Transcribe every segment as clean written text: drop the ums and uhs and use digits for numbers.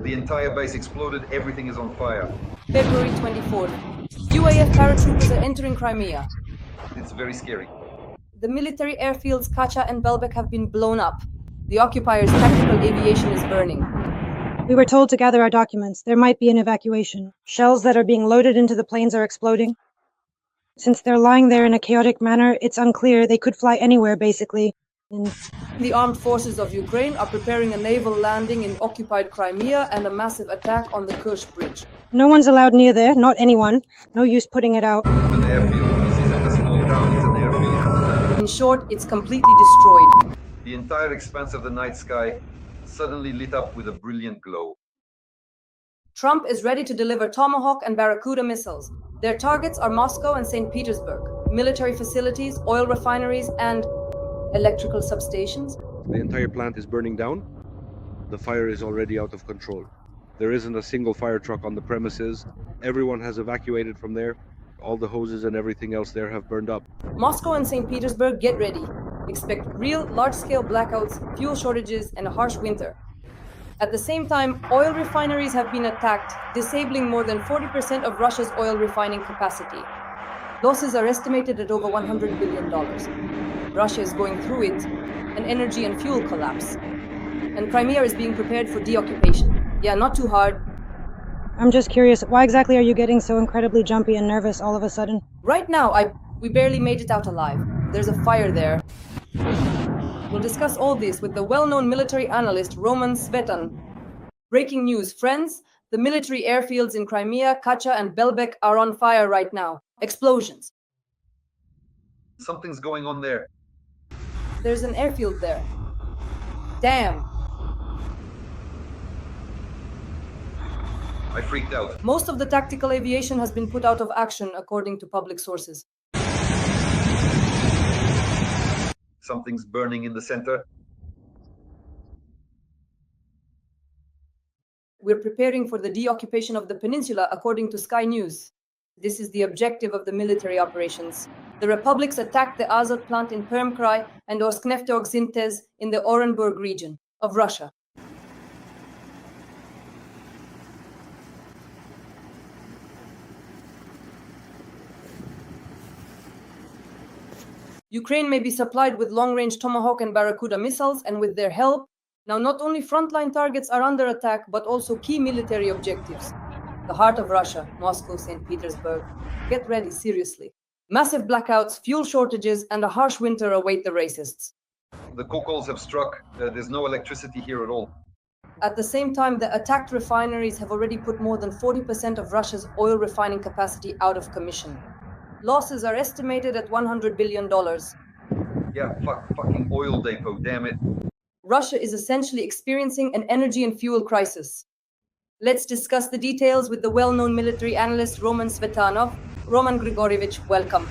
The entire base exploded, everything is on fire. February 24th. UAF paratroopers are entering Crimea. It's very scary. The military airfields Kacha and Belbek have been blown up. The occupiers' tactical aviation is burning. We were told to gather our documents. There might be an evacuation. Shells that are being loaded into the planes are exploding. Since they're lying there in a chaotic manner, it's unclear. They could fly anywhere, basically. The armed forces of Ukraine are preparing a naval landing in occupied Crimea and a massive attack on the Kerch bridge. No one's allowed near there, not anyone. No use putting it out. An airfield. This isn't a small town, it's an airfield. In short, it's completely destroyed. The entire expanse of the night sky suddenly lit up with a brilliant glow. Trump is ready to deliver Tomahawk and Barracuda missiles. Their targets are Moscow and St. Petersburg, military facilities, oil refineries, and electrical substations. The entire plant is burning down. The fire is already out of control. There isn't a single fire truck on the premises. Everyone has evacuated from there. All the hoses and everything else there have burned up. Moscow and St. Petersburg, get ready. Expect real, large-scale blackouts, fuel shortages, and a harsh winter. At the same time, oil refineries have been attacked, disabling more than 40% of Russia's oil refining capacity. Losses are estimated at over $100 billion. Russia is going through it, an energy and fuel collapse. And Crimea is being prepared for deoccupation. Yeah, not too hard. I'm just curious, why exactly are you getting so incredibly jumpy and nervous all of a sudden? Right now, we barely made it out alive. There's a fire there. We'll discuss all this with the well-known military analyst Roman Svetan. Breaking news, friends. The military airfields in Crimea, Kacha, and Belbek are on fire right now. Explosions. Something's going on there. There's an airfield there. Damn. I freaked out. Most of the tactical aviation has been put out of action, according to public sources. Something's burning in the center. We're preparing for the deoccupation of the peninsula, according to Sky News. This is the objective of the military operations. The republics attacked the Azot plant in Permkrai and Osknefteoksyntez in the Orenburg region of Russia. Ukraine may be supplied with long-range Tomahawk and Barracuda missiles, and with their help, now not only frontline targets are under attack, but also key military objectives. The heart of Russia, Moscow, St. Petersburg. Get ready, seriously. Massive blackouts, fuel shortages, and a harsh winter await the racists. The kokos have struck. There's no electricity here at all. At the same time, the attacked refineries have already put more than 40% of Russia's oil refining capacity out of commission. Losses are estimated at $100 billion. Yeah, fucking oil depot, damn it. Russia is essentially experiencing an energy and fuel crisis. Let's discuss the details with the well-known military analyst Roman Svetanov. Roman Grigorievich, welcome.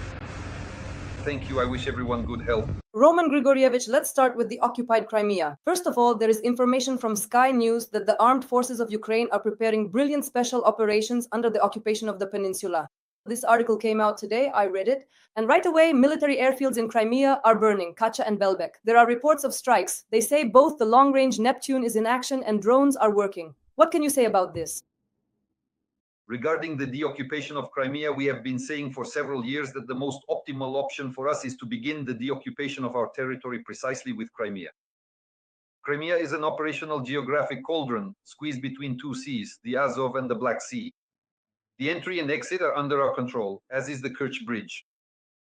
Thank you, I wish everyone good health. Roman Grigorievich, let's start with the occupied Crimea. First of all, there is information from Sky News that the armed forces of Ukraine are preparing brilliant special operations under the occupation of the peninsula. This article came out today, I read it, and right away, military airfields in Crimea are burning, Kacha and Belbek. There are reports of strikes. They say both the long-range Neptune is in action and drones are working. What can you say about this? Regarding the deoccupation of Crimea, we have been saying for several years that the most optimal option for us is to begin the deoccupation of our territory precisely with Crimea. Crimea is an operational geographic cauldron squeezed between two seas, the Azov and the Black Sea. The entry and exit are under our control, as is the Kerch bridge.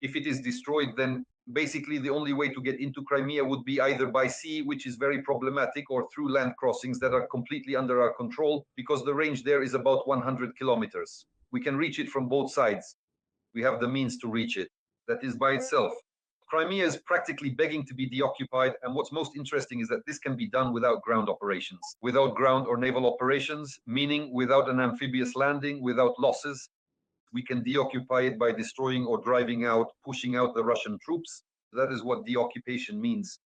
If it is destroyed, then basically the only way to get into Crimea would be either by sea, which is very problematic, or through land crossings that are completely under our control, because the range there is about 100 kilometers. We can reach it from both sides. We have the means to reach it. That is by itself. Crimea is practically begging to be deoccupied, and what's most interesting is that this can be done without ground operations. Without ground or naval operations, meaning without an amphibious landing, without losses. We can deoccupy it by destroying or driving out, pushing out the Russian troops. That is what deoccupation means.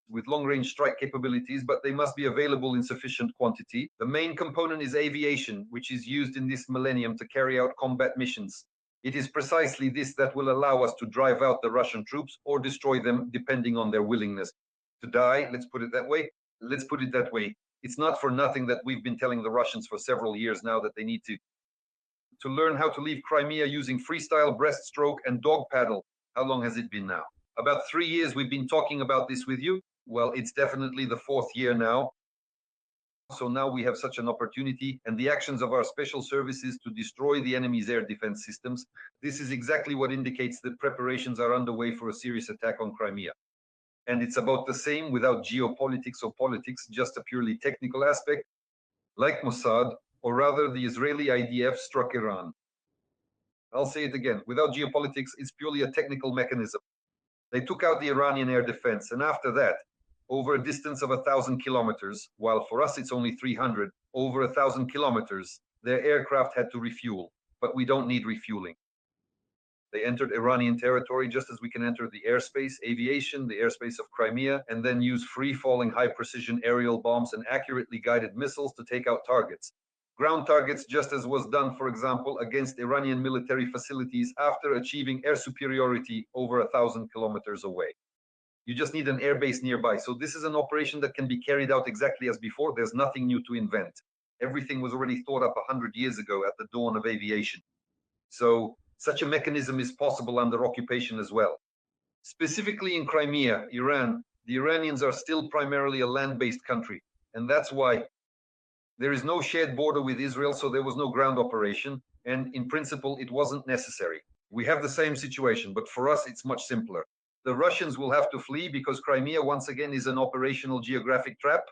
With long-range strike capabilities, but they must be available in sufficient quantity. The main component is aviation, which is used in this millennium to carry out combat missions. It is precisely this that will allow us to drive out the Russian troops or destroy them, depending on their willingness to die. Let's put it that way. It's not for nothing that we've been telling the Russians for several years now that they need to learn how to leave Crimea using freestyle, breaststroke, and dog paddle. How long has it been now? About 3 years we've been talking about this with you. Well, it's definitely the 4th year now. So now we have such an opportunity, and the actions of our special services to destroy the enemy's air defense systems. This is exactly what indicates that preparations are underway for a serious attack on Crimea. And it's about the same without geopolitics or politics, just a purely technical aspect, like Mossad, or rather the Israeli IDF struck Iran. I'll say it again, without geopolitics, it's purely a technical mechanism. They took out the Iranian air defense, and after that, over a distance of 1,000 kilometers, while for us it's only 300, over 1,000 kilometers, their aircraft had to refuel, but we don't need refueling. They entered Iranian territory just as we can enter the airspace, aviation, the airspace of Crimea, and then use free-falling high-precision aerial bombs and accurately guided missiles to take out targets. Ground targets, just as was done, for example, against Iranian military facilities after achieving air superiority over 1,000 kilometers away. You just need an airbase nearby. So this is an operation that can be carried out exactly as before. There's nothing new to invent. Everything was already thought up 100 years ago at the dawn of aviation. So such a mechanism is possible under occupation as well. Specifically in Crimea, Iran, the Iranians are still primarily a land-based country. And that's why there is no shared border with Israel, so there was no ground operation. And in principle, it wasn't necessary. We have the same situation, but for us, it's much simpler. The Russians will have to flee because Crimea, once again, is an operational geographic trap.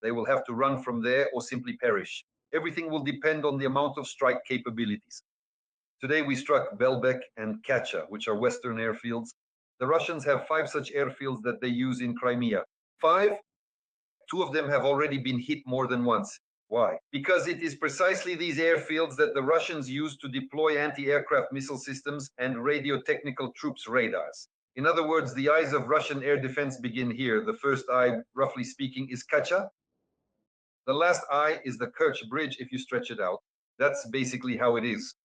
They will have to run from there or simply perish. Everything will depend on the amount of strike capabilities. Today, we struck Belbek and Kacha, which are Western airfields. The Russians have 5 such airfields that they use in Crimea. 5, 2 of them have already been hit more than once. Why? Because it is precisely these airfields that the Russians use to deploy anti-aircraft missile systems and radio technical troops radars. In other words, the eyes of Russian air defense begin here. The first eye, roughly speaking, is Kacha. The last eye is the Kerch bridge if you stretch it out. That's basically how it is.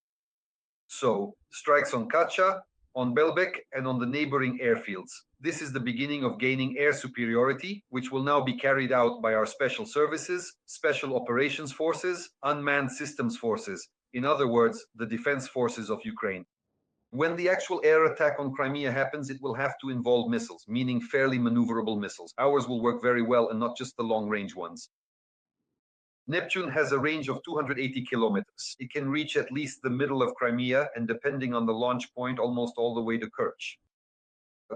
So, strikes on Kacha, on Belbek, and on the neighboring airfields. This is the beginning of gaining air superiority, which will now be carried out by our special services, special operations forces, unmanned systems forces. In other words, the defense forces of Ukraine. When the actual air attack on Crimea happens, it will have to involve missiles, meaning fairly maneuverable missiles. Ours will work very well and not just the long-range ones. Neptune has a range of 280 kilometers. It can reach at least the middle of Crimea and, depending on the launch point, almost all the way to Kerch.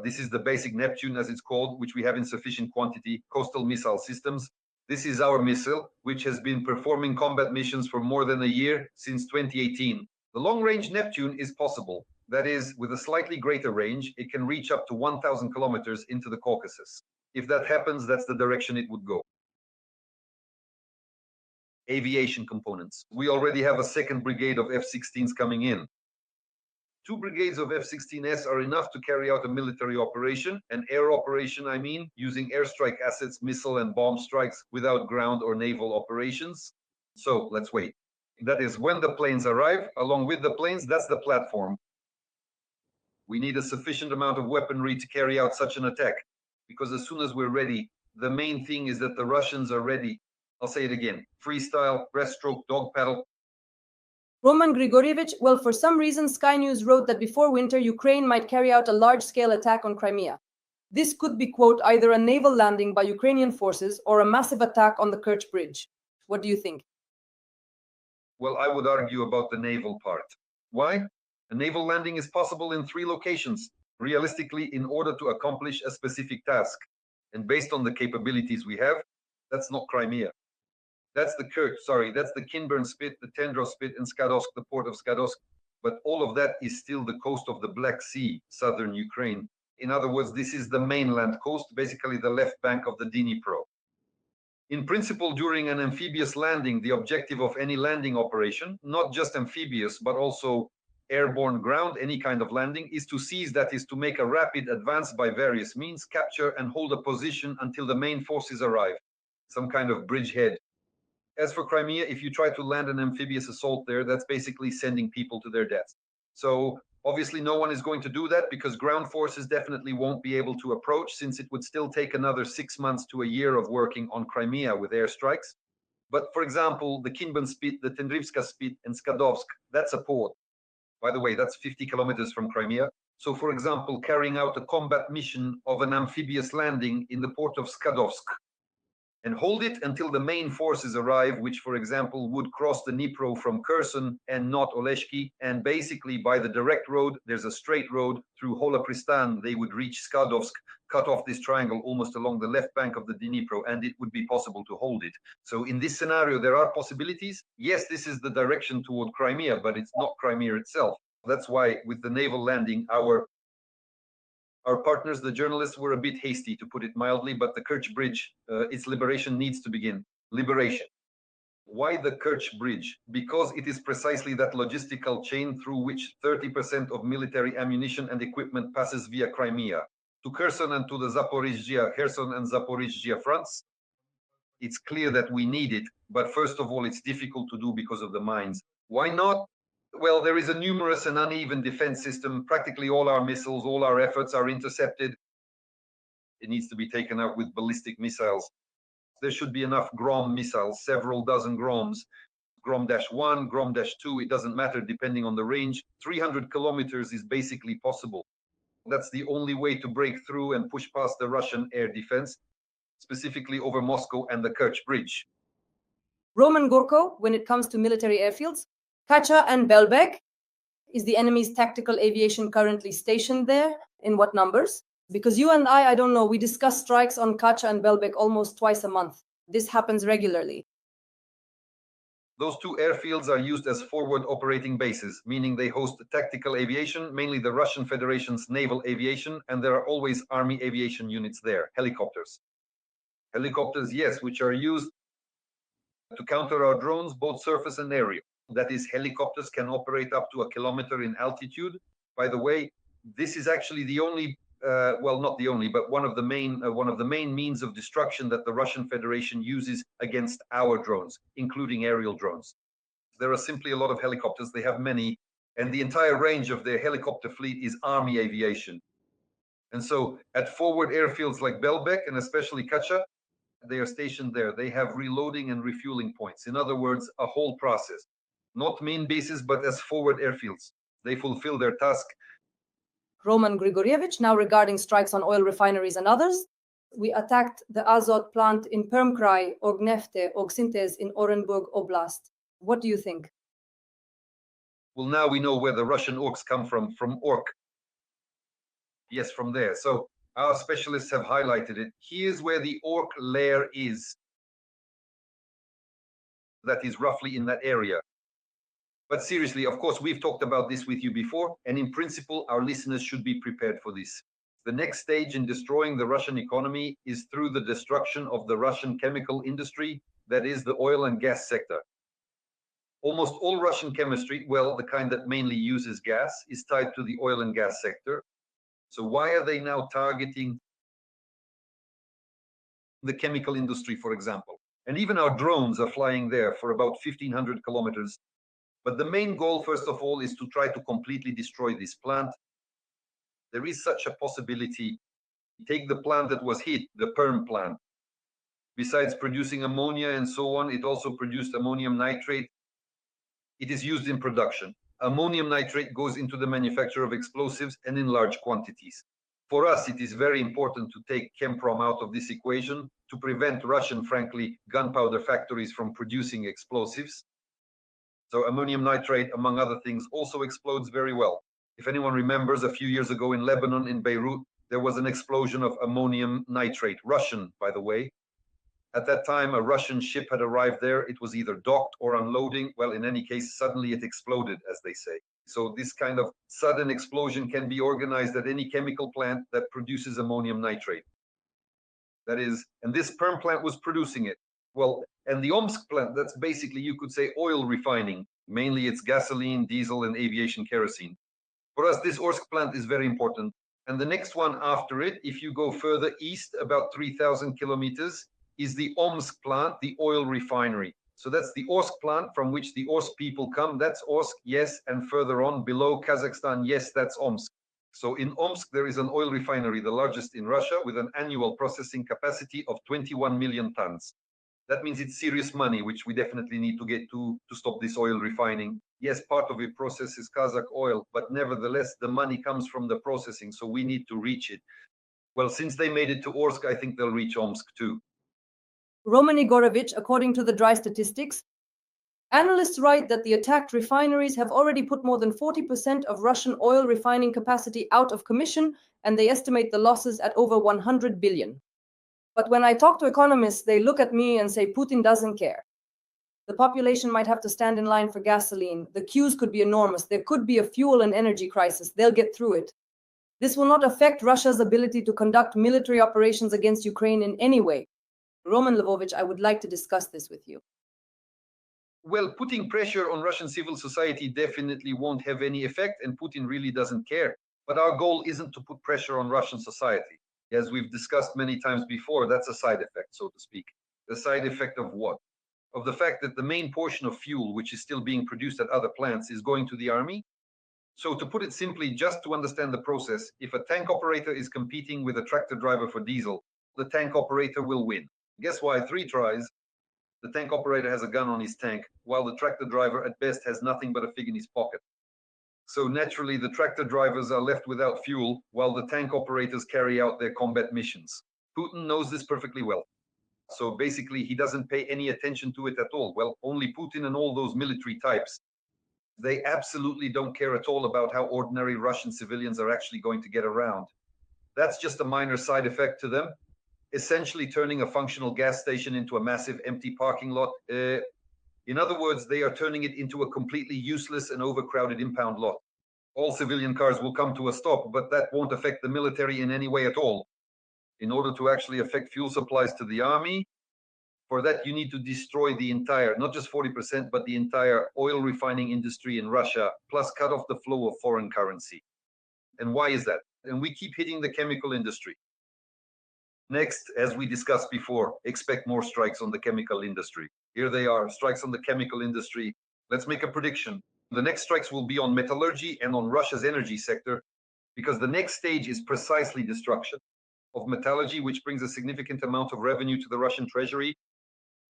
This is the basic Neptune, as it's called, which we have in sufficient quantity, coastal missile systems. This is our missile, which has been performing combat missions for more than a year, since 2018. The long-range Neptune is possible. That is, with a slightly greater range, it can reach up to 1,000 kilometers into the Caucasus. If that happens, that's the direction it would go. Aviation components. We already have a second brigade of F-16s coming in. 2 brigades of F-16S are enough to carry out a military operation, an air operation, I mean, using airstrike assets, missile and bomb strikes without ground or naval operations. So let's wait. That is, when the planes arrive, along with the planes, that's the platform. We need a sufficient amount of weaponry to carry out such an attack, because as soon as we're ready, the main thing is that the Russians are ready. I'll say it again, freestyle, breaststroke, dog paddle. Roman Grigorievich, well, for some reason, Sky News wrote that before winter, Ukraine might carry out a large-scale attack on Crimea. This could be, quote, either a naval landing by Ukrainian forces or a massive attack on the Kerch bridge. What do you think? Well, I would argue about the naval part. Why? A naval landing is possible in 3 locations, realistically, in order to accomplish a specific task. And based on the capabilities we have, that's not Crimea. That's the Kerch, that's the Kinburn Spit, the Tendros Spit, and Skadovsk, the port of Skadovsk. But all of that is still the coast of the Black Sea, southern Ukraine. In other words, this is the mainland coast, basically the left bank of the Dnipro. In principle, during an amphibious landing, the objective of any landing operation, not just amphibious, but also airborne ground, any kind of landing, is to seize, that is, to make a rapid advance by various means, capture and hold a position until the main forces arrive, some kind of bridgehead. As for Crimea, if you try to land an amphibious assault there, that's basically sending people to their deaths. So Obviously, no one is going to do that because ground forces definitely won't be able to approach, since it would still take another 6 months to a year of working on Crimea with airstrikes. But for example, the Kinban Spit, the Tendrivska Spit, and Skadovsk, that's a port. By the way, that's 50 kilometers from Crimea. So for example, carrying out a combat mission of an amphibious landing in the port of Skadovsk and hold it until the main forces arrive, which, for example, would cross the Dnipro from Kherson and not Oleshki. And basically, by the direct road, there's a straight road through Holopristan. They would reach Skadovsk, cut off this triangle almost along the left bank of the Dnipro, and it would be possible to hold it. So in this scenario, there are possibilities. Yes, this is the direction toward Crimea, but it's not Crimea itself. That's why with the naval landing, our partners, the journalists, were a bit hasty, to put it mildly, but the Kerch Bridge, its liberation needs to begin. Liberation. Why the Kerch Bridge? Because it is precisely that logistical chain through which 30% of military ammunition and equipment passes via Crimea. To Kherson and to the Kherson and Zaporizhzhia fronts, it's clear that we need it, but first of all, it's difficult to do because of the mines. Why not? Well, there is a numerous and uneven defense system. Practically all our missiles, all our efforts are intercepted. It needs to be taken out with ballistic missiles. There should be enough Grom missiles, several dozen Groms. Grom-1, Grom-2, it doesn't matter depending on the range. 300 kilometers is basically possible. That's the only way to break through and push past the Russian air defense, specifically over Moscow and the Kerch Bridge. Roman Gorko, when it comes to military airfields, Kacha and Belbek, is the enemy's tactical aviation currently stationed there? In what numbers? Because you and I don't know, we discuss strikes on Kacha and Belbek almost twice a month. This happens regularly. Those two airfields are used as forward operating bases, meaning they host tactical aviation, mainly the Russian Federation's naval aviation, and there are always army aviation units there, helicopters. Helicopters, yes, which are used to counter our drones, both surface and aerial. That is, helicopters can operate up to 1 kilometer in altitude. By the way, this is actually the only, well, not the only, but one of the main means of destruction that the Russian Federation uses against our drones, including aerial drones. There are simply a lot of helicopters. They have many, and the entire range of their helicopter fleet is army aviation. And so at forward airfields like Belbek and especially Kacha, they are stationed there. They have reloading and refueling points. In other words, a whole process. Not main bases, but as forward airfields. They fulfill their task. Roman Grigorievich, now regarding strikes on oil refineries and others, we attacked the Azot plant in Permkrai, Ognefte, Ogsintes in Orenburg Oblast. What do you think? Well, now we know where the Russian orcs come from Ork. Yes, from there. So our specialists have highlighted it. Here's where the Ork lair is. That is roughly in that area. But seriously, of course, we've talked about this with you before, and in principle, our listeners should be prepared for this. The next stage in destroying the Russian economy is through the destruction of the Russian chemical industry, that is the oil and gas sector. Almost all Russian chemistry, well, the kind that mainly uses gas, is tied to the oil and gas sector. So why are they now targeting the chemical industry, for example? And even our drones are flying there for about 1,500 kilometers. But the main goal, first of all, is to try to completely destroy this plant. There is such a possibility. Take the plant that was hit, the Perm plant. Besides producing ammonia and so on, it also produced ammonium nitrate. It is used in production. Ammonium nitrate goes into the manufacture of explosives and in large quantities. For us, it is very important to take Chemprom out of this equation to prevent Russian, frankly, gunpowder factories from producing explosives. So ammonium nitrate, among other things, also explodes very well. If anyone remembers, a few years ago in Lebanon, in Beirut, there was an explosion of ammonium nitrate, Russian, by the way. At that time, a Russian ship had arrived there. It was either docked or unloading. Well, in any case, suddenly it exploded, as they say. So this kind of sudden explosion can be organized at any chemical plant that produces ammonium nitrate. That is, and this Perm plant was producing it. Well, and the Omsk plant, that's basically, you could say, oil refining. Mainly it's gasoline, diesel, and aviation kerosene. For us, this Orsk plant is very important. And the next one after it, if you go further east, about 3,000 kilometers, is the Omsk plant, the oil refinery. So that's the Orsk plant from which the Orsk people come. That's Orsk, yes. And further on below Kazakhstan, yes, that's Omsk. So in Omsk, there is an oil refinery, the largest in Russia, with an annual processing capacity of 21 million tons. That means it's serious money, which we definitely need to get to stop this oil refining. Yes, part of it processes Kazakh oil, but nevertheless, the money comes from the processing, so we need to reach it. Well, since they made it to Orsk, I think they'll reach Omsk too. Roman Igorovich, according to the dry statistics, analysts write that the attacked refineries have already put more than 40% of Russian oil refining capacity out of commission, and they estimate the losses at over 100 billion. But when I talk to economists, they look at me and say Putin doesn't care. The population might have to stand in line for gasoline. The queues could be enormous. There could be a fuel and energy crisis. They'll get through it. This will not affect Russia's ability to conduct military operations against Ukraine in any way. Roman Lvovich, I would like to discuss this with you. Well, putting pressure on Russian civil society definitely won't have any effect, and Putin really doesn't care. But our goal isn't to put pressure on Russian society. As we've discussed many times before, that's a side effect, so to speak. The side effect of what? Of the fact that the main portion of fuel, which is still being produced at other plants, is going to the army. So to put it simply, just to understand the process, if a tank operator is competing with a tractor driver for diesel, the tank operator will win. Guess why? 3 tries. The tank operator has a gun on his tank, while the tractor driver at best has nothing but a fig in his pocket. So naturally, the tractor drivers are left without fuel, while the tank operators carry out their combat missions. Putin knows this perfectly well. So basically, he doesn't pay any attention to it at all. Well, only Putin and all those military types, they absolutely don't care at all about how ordinary Russian civilians are actually going to get around. That's just a minor side effect to them. Essentially turning a functional gas station into a massive empty parking lot. In other words, they are turning it into a completely useless and overcrowded impound lot. All civilian cars will come to a stop, but that won't affect the military in any way at all. In order to actually affect fuel supplies to the army, for that you need to destroy the entire, not just 40%, but the entire oil refining industry in Russia, plus cut off the flow of foreign currency. And why is that? And we keep hitting the chemical industry. Next, as we discussed before, expect more strikes on the chemical industry. Here they are, strikes on the chemical industry. Let's make a prediction. The next strikes will be on metallurgy and on Russia's energy sector, because the next stage is precisely destruction of metallurgy, which brings a significant amount of revenue to the Russian treasury,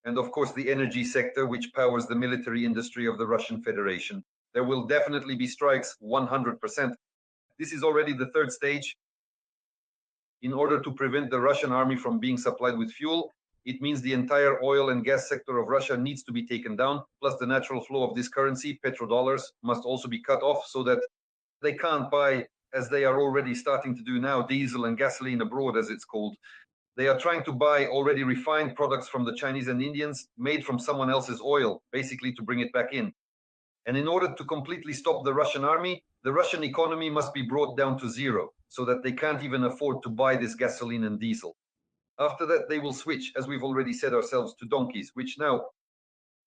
and of course the energy sector, which powers the military industry of the Russian Federation. There will definitely be strikes, 100%. This is already the 3rd stage. In order to prevent the Russian army from being supplied with fuel, it means the entire oil and gas sector of Russia needs to be taken down, plus the natural flow of this currency, petrodollars, must also be cut off so that they can't buy, as they are already starting to do now, diesel and gasoline abroad, as it's called. They are trying to buy already refined products from the Chinese and Indians made from someone else's oil, basically to bring it back in. And in order to completely stop the Russian army, the Russian economy must be brought down to zero, so that they can't even afford to buy this gasoline and diesel. After that, they will switch, as we've already said ourselves, to donkeys, which now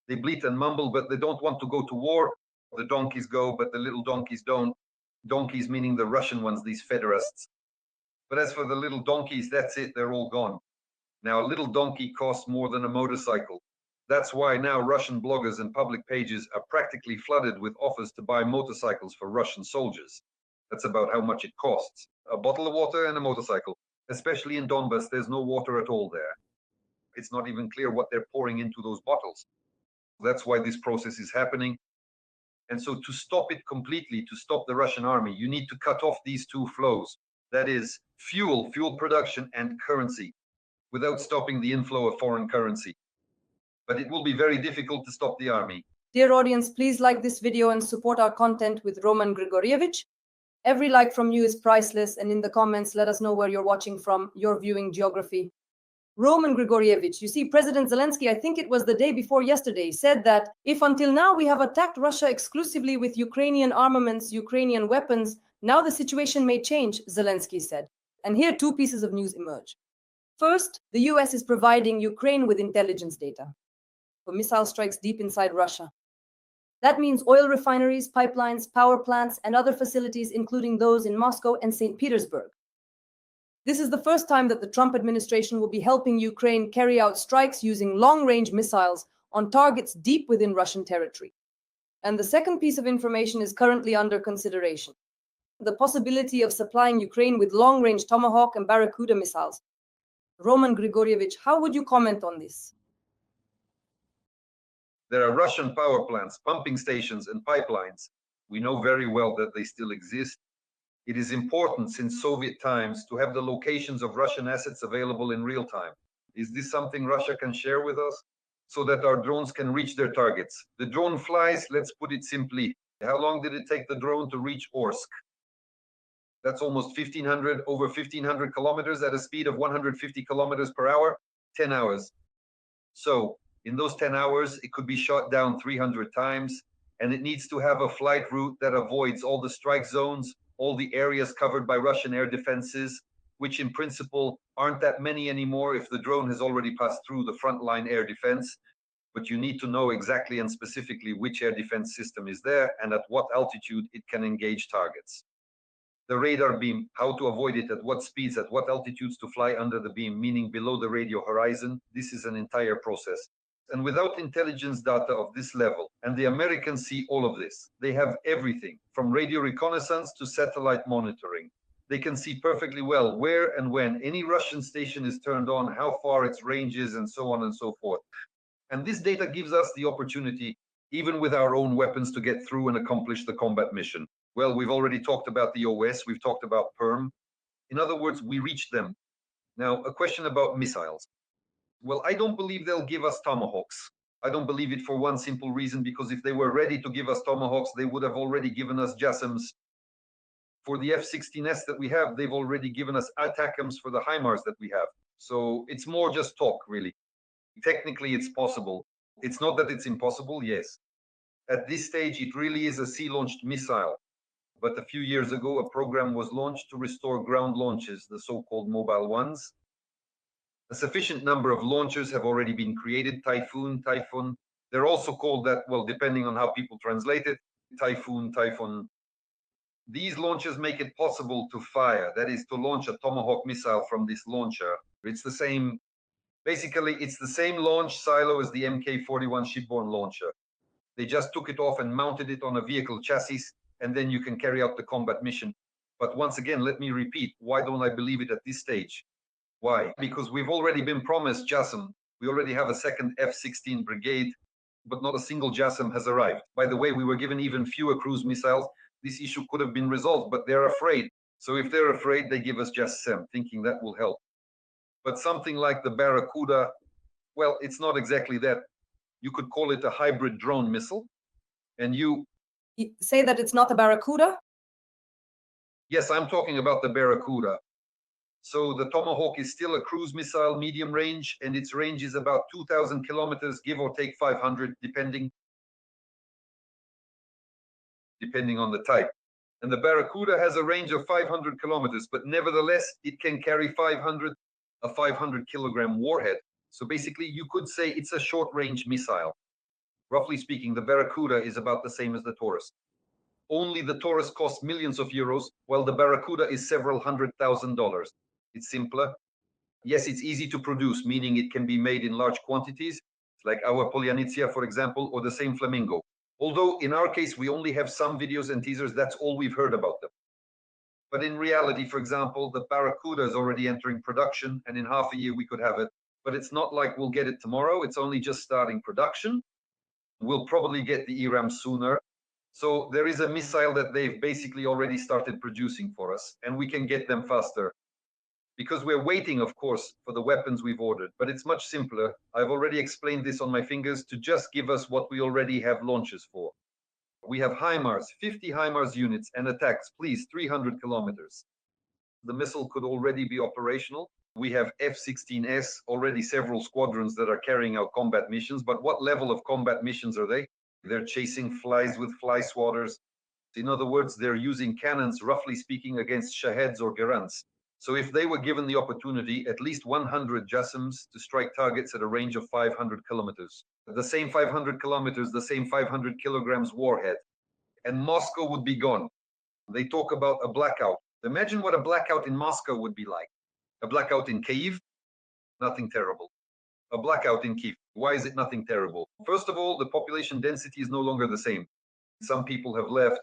they bleat and mumble, but they don't want to go to war. The donkeys go, but the little donkeys don't. Donkeys meaning the Russian ones, these federalists. But as for the little donkeys, that's it, they're all gone. Now, a little donkey costs more than a motorcycle. That's why now Russian bloggers and public pages are practically flooded with offers to buy motorcycles for Russian soldiers. That's about how much it costs. A bottle of water and a motorcycle. Especially in Donbass, there's no water at all there. It's not even clear what they're pouring into those bottles. That's why this process is happening. And so to stop it completely, to stop the Russian army, you need to cut off these 2 flows. That is fuel production and currency, without stopping the inflow of foreign currency. But it will be very difficult to stop the army. Dear audience, please like this video and support our content with Roman Grigorievich. Every like from you is priceless, and in the comments, let us know where you're watching from, your viewing geography. Roman Grigorievich, you see, President Zelensky, I think it was the day before yesterday, said that if until now we have attacked Russia exclusively with Ukrainian armaments, Ukrainian weapons, now the situation may change, Zelensky said. And here 2 pieces of news emerge. First, the US is providing Ukraine with intelligence data for missile strikes deep inside Russia. That means oil refineries, pipelines, power plants, and other facilities, including those in Moscow and St. Petersburg. This is the first time that the Trump administration will be helping Ukraine carry out strikes using long-range missiles on targets deep within Russian territory. And the second piece of information is currently under consideration: the possibility of supplying Ukraine with long-range Tomahawk and Barracuda missiles. Roman Grigorievich, how would you comment on this? There are Russian power plants, pumping stations, and pipelines. We know very well that they still exist. It is important since Soviet times to have the locations of Russian assets available in real time. Is this something Russia can share with us so that our drones can reach their targets? The drone flies, let's put it simply. How long did it take the drone to reach Orsk? That's almost over 1,500 kilometers at a speed of 150 kilometers per hour, 10 hours. So in those 10 hours, it could be shot down 300 times, and it needs to have a flight route that avoids all the strike zones, all the areas covered by Russian air defenses, which in principle aren't that many anymore if the drone has already passed through the frontline air defense. But you need to know exactly and specifically which air defense system is there and at what altitude it can engage targets. The radar beam, how to avoid it, at what speeds, at what altitudes to fly under the beam, meaning below the radio horizon. This is an entire process. And without intelligence data of this level, and the Americans see all of this, they have everything from radio reconnaissance to satellite monitoring. They can see perfectly well where and when any Russian station is turned on, how far its range is, and so on and so forth. And this data gives us the opportunity, even with our own weapons, to get through and accomplish the combat mission. Well, we've already talked about the OS, we've talked about PERM. In other words, we reach them. Now, a question about missiles. Well, I don't believe they'll give us Tomahawks. I don't believe it for one simple reason, because if they were ready to give us Tomahawks, they would have already given us JASSMs. For the F-16S that we have, they've already given us ATACMS for the HIMARS that we have. So it's more just talk, really. Technically, it's possible. It's not that it's impossible, yes. At this stage, it really is a sea-launched missile. But a few years ago, a program was launched to restore ground launches, the so-called mobile ones. A sufficient number of launchers have already been created, Typhoon. They're also called that, well, depending on how people translate it, Typhoon. These launchers make it possible to fire, that is, to launch a Tomahawk missile from this launcher. It's the same, basically, it's the same launch silo as the Mk-41 shipborne launcher. They just took it off and mounted it on a vehicle chassis, and then you can carry out the combat mission. But once again, let me repeat, why don't I believe it at this stage? Why? Because we've already been promised JASSM. We already have a second F-16 brigade, but not a single JASSM has arrived. By the way, we were given even fewer cruise missiles. This issue could have been resolved, but they're afraid. So if they're afraid, they give us JASSM, thinking that will help. But something like the Barracuda, well, it's not exactly that. You could call it a hybrid drone missile. And you say that it's not a Barracuda? Yes, I'm talking about the Barracuda. So the Tomahawk is still a cruise missile, medium range, and its range is about 2,000 kilometers, give or take 500, depending on the type. And the Barracuda has a range of 500 kilometers, but nevertheless, it can carry a 500 kilogram warhead. So basically, you could say it's a short-range missile. Roughly speaking, the Barracuda is about the same as the Taurus. Only the Taurus costs millions of euros, while the Barracuda is several $100,000. It's simpler. Yes, it's easy to produce, meaning it can be made in large quantities, like our Polyanitsia, for example, or the same Flamingo. Although in our case, we only have some videos and teasers, that's all we've heard about them. But in reality, for example, the Barracuda is already entering production, and in half a year we could have it. But it's not like we'll get it tomorrow. It's only just starting production. We'll probably get the ERAM sooner. So there is a missile that they've basically already started producing for us, and we can get them faster. Because we're waiting, of course, for the weapons we've ordered. But it's much simpler. I've already explained this on my fingers, to just give us what we already have launches for. We have HIMARS, 50 HIMARS units, and attacks, please, 300 kilometers. The missile could already be operational. We have F-16S, already several squadrons that are carrying out combat missions. But what level of combat missions are they? They're chasing flies with fly swatters. In other words, they're using cannons, roughly speaking, against Shaheds or Garants. So if they were given the opportunity, at least 100 JASSMs to strike targets at a range of 500 kilometers. The same 500 kilometers, the same 500 kilograms warhead. And Moscow would be gone. They talk about a blackout. Imagine what a blackout in Moscow would be like. A blackout in Kyiv? Nothing terrible. A blackout in Kiev. Why is it nothing terrible? First of all, the population density is no longer the same. Some people have left.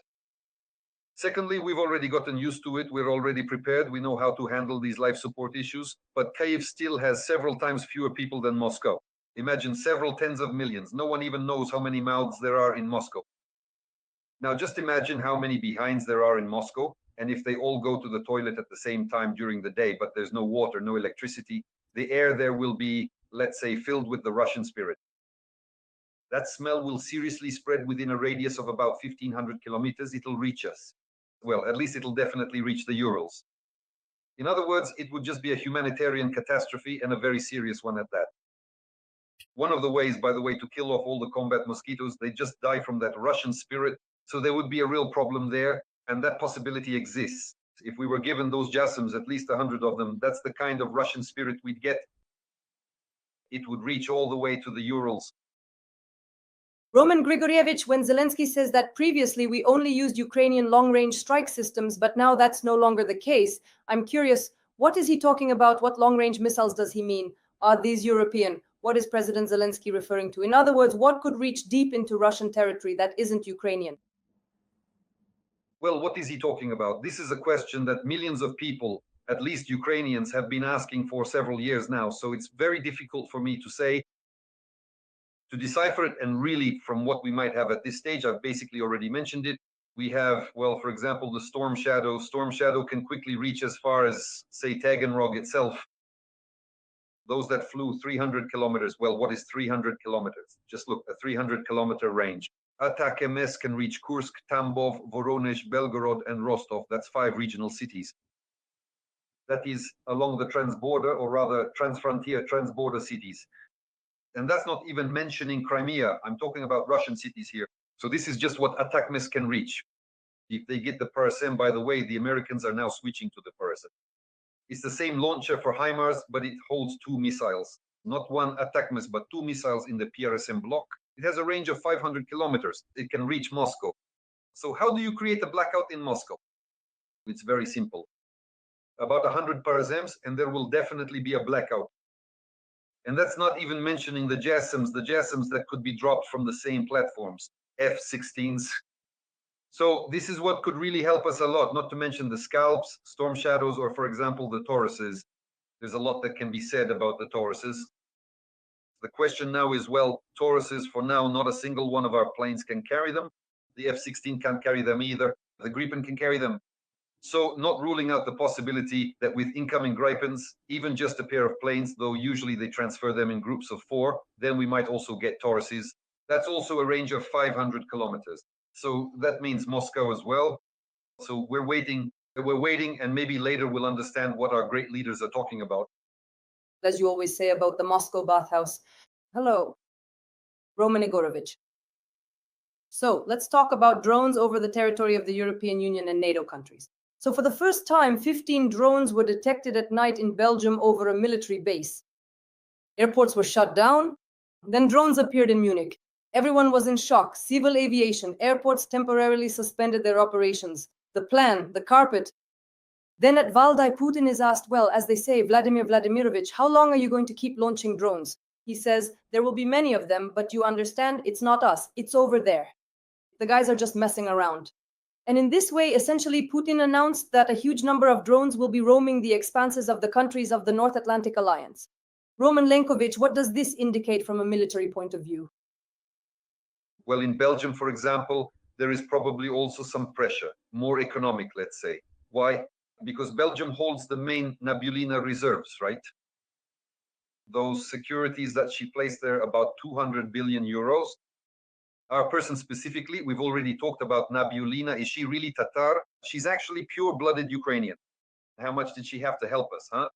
Secondly, we've already gotten used to it. We're already prepared. We know how to handle these life support issues. But Kyiv still has several times fewer people than Moscow. Imagine several tens of millions. No one even knows how many mouths there are in Moscow. Now, just imagine how many behinds there are in Moscow. And if they all go to the toilet at the same time during the day, but there's no water, no electricity, the air there will be, let's say, filled with the Russian spirit. That smell will seriously spread within a radius of about 1,500 kilometers. It'll reach us. Well, at least it'll definitely reach the Urals. In other words, it would just be a humanitarian catastrophe, and a very serious one at that. One of the ways, by the way, to kill off all the combat mosquitoes, they just die from that Russian spirit. So there would be a real problem there, and that possibility exists. If we were given those JASSMs, at least 100 of them, that's the kind of Russian spirit we'd get. It would reach all the way to the Urals. Roman Grigorievich, when Zelensky says that previously we only used Ukrainian long-range strike systems, but now that's no longer the case, I'm curious, what is he talking about? What long-range missiles does he mean? Are these European? What is President Zelensky referring to? In other words, what could reach deep into Russian territory that isn't Ukrainian? Well, what is he talking about? This is a question that millions of people, at least Ukrainians, have been asking for several years now. So it's very difficult for me to say, to decipher it. And really, from what we might have at this stage, I've basically already mentioned it. We have, well, for example, the Storm Shadow. Storm Shadow can quickly reach as far as, say, Taganrog itself. Those that flew 300 kilometers. Well, what is 300 kilometers? Just look, a 300-kilometer range. Attack MS can reach Kursk, Tambov, Voronezh, Belgorod, and Rostov. That's 5 regional cities. That is along the transborder, or rather transfrontier, transborder cities. And that's not even mentioning Crimea. I'm talking about Russian cities here. So this is just what ATACMS can reach. If they get the PRSM, by the way, the Americans are now switching to the PRSM. It's the same launcher for HIMARS, but it holds 2 missiles. Not one ATACMS, but 2 missiles in the PRSM block. It has a range of 500 kilometers. It can reach Moscow. So how do you create a blackout in Moscow? It's very simple. About 100 PRSMs, and there will definitely be a blackout. And that's not even mentioning the JASSMs that could be dropped from the same platforms, F-16s. So this is what could really help us a lot, not to mention the Scalps, Storm Shadows, or for example, the Tauruses. There's a lot that can be said about the Tauruses. The question now is, well, Tauruses, for now, not a single one of our planes can carry them. The F-16 can't carry them either. The Gripen can carry them. So not ruling out the possibility that with incoming Gripens, even just a pair of planes, though usually they transfer them in groups of 4, then we might also get Tauruses. That's also a range of 500 kilometers. So that means Moscow as well. So we're waiting, and maybe later we'll understand what our great leaders are talking about. As you always say about the Moscow bathhouse. Hello, Roman Igorovich. So let's talk about drones over the territory of the European Union and NATO countries. So for the first time, 15 drones were detected at night in Belgium over a military base. Airports were shut down. Then drones appeared in Munich. Everyone was in shock. Civil aviation, airports temporarily suspended their operations. The plan, the carpet. Then at Valdai, Putin is asked, well, as they say, Vladimir Vladimirovich, how long are you going to keep launching drones? He says, there will be many of them, but you understand, it's not us, it's over there. The guys are just messing around. And in this way, essentially, Putin announced that a huge number of drones will be roaming the expanses of the countries of the North Atlantic Alliance. Roman Lenkovich, what does this indicate from a military point of view? Well, in Belgium, for example, there is probably also some pressure, more economic, let's say. Why? Because Belgium holds the main Nabulina reserves, right? Those securities that she placed there, about 200 billion euros. Our person specifically, we've already talked about Nabulina. Is she really Tatar? She's actually pure-blooded Ukrainian. How much did she have to help us, huh?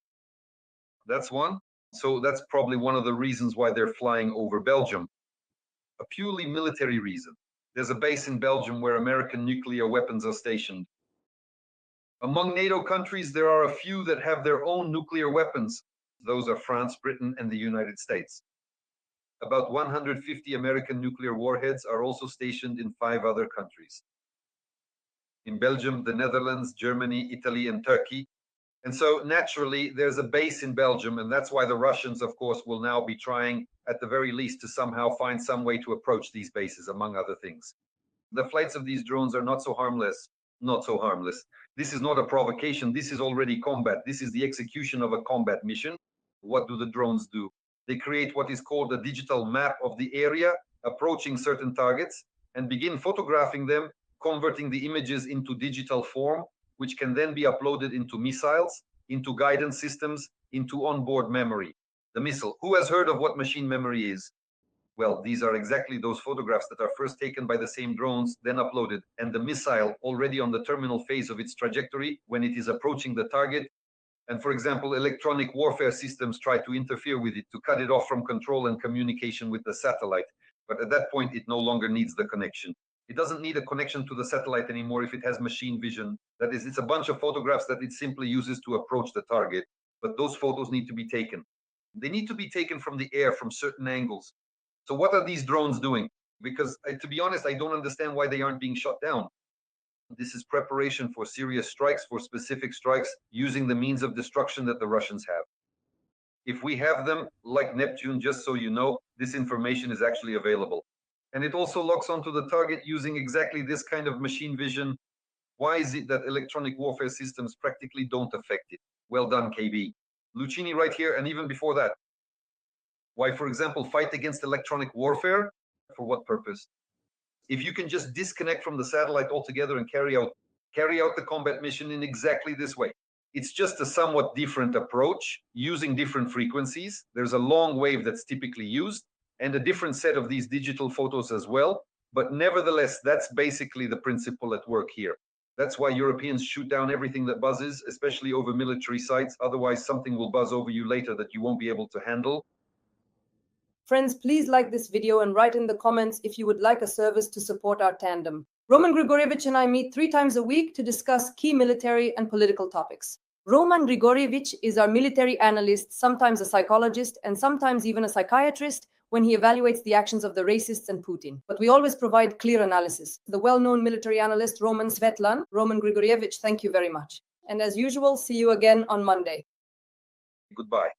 That's one. So that's probably one of the reasons why they're flying over Belgium. A purely military reason. There's a base in Belgium where American nuclear weapons are stationed. Among NATO countries, there are a few that have their own nuclear weapons. Those are France, Britain, and the United States. About 150 American nuclear warheads are also stationed in 5 other countries. In Belgium, the Netherlands, Germany, Italy, and Turkey. And so naturally, there's a base in Belgium, and that's why the Russians, of course, will now be trying, at the very least, to somehow find some way to approach these bases, among other things. The flights of these drones are not so harmless. Not so harmless. This is not a provocation. This is already combat. This is the execution of a combat mission. What do the drones do? They create what is called a digital map of the area, approaching certain targets, and begin photographing them, converting the images into digital form, which can then be uploaded into missiles, into guidance systems, into onboard memory. The missile. Who has heard of what machine memory is? Well, these are exactly those photographs that are first taken by the same drones, then uploaded, and the missile already on the terminal phase of its trajectory when it is approaching the target. And for example, electronic warfare systems try to interfere with it to cut it off from control and communication with the satellite. But at that point, it no longer needs the connection. It doesn't need a connection to the satellite anymore if it has machine vision. That is, it's a bunch of photographs that it simply uses to approach the target. But those photos need to be taken. They need to be taken from the air, from certain angles. So what are these drones doing? Because to be honest, I don't understand why they aren't being shot down. This is preparation for serious strikes, for specific strikes, using the means of destruction that the Russians have. If we have them, like Neptune, just so you know, this information is actually available. And it also locks onto the target using exactly this kind of machine vision. Why is it that electronic warfare systems practically don't affect it? Well done, KB. Lucchini right here, and even before that. Why, for example, fight against electronic warfare? For what purpose? If you can just disconnect from the satellite altogether and carry out the combat mission in exactly this way. It's just a somewhat different approach using different frequencies. There's a long wave that's typically used and a different set of these digital photos as well. But nevertheless, that's basically the principle at work here. That's why Europeans shoot down everything that buzzes, especially over military sites. Otherwise, something will buzz over you later that you won't be able to handle. Friends, please like this video and write in the comments if you would like a service to support our tandem. Roman Grigorievich and I meet 3 times a week to discuss key military and political topics. Roman Grigorievich is our military analyst, sometimes a psychologist, and sometimes even a psychiatrist when he evaluates the actions of the racists and Putin. But we always provide clear analysis. The well-known military analyst Roman Svetlan, Roman Grigorievich, thank you very much. And as usual, see you again on Monday. Goodbye.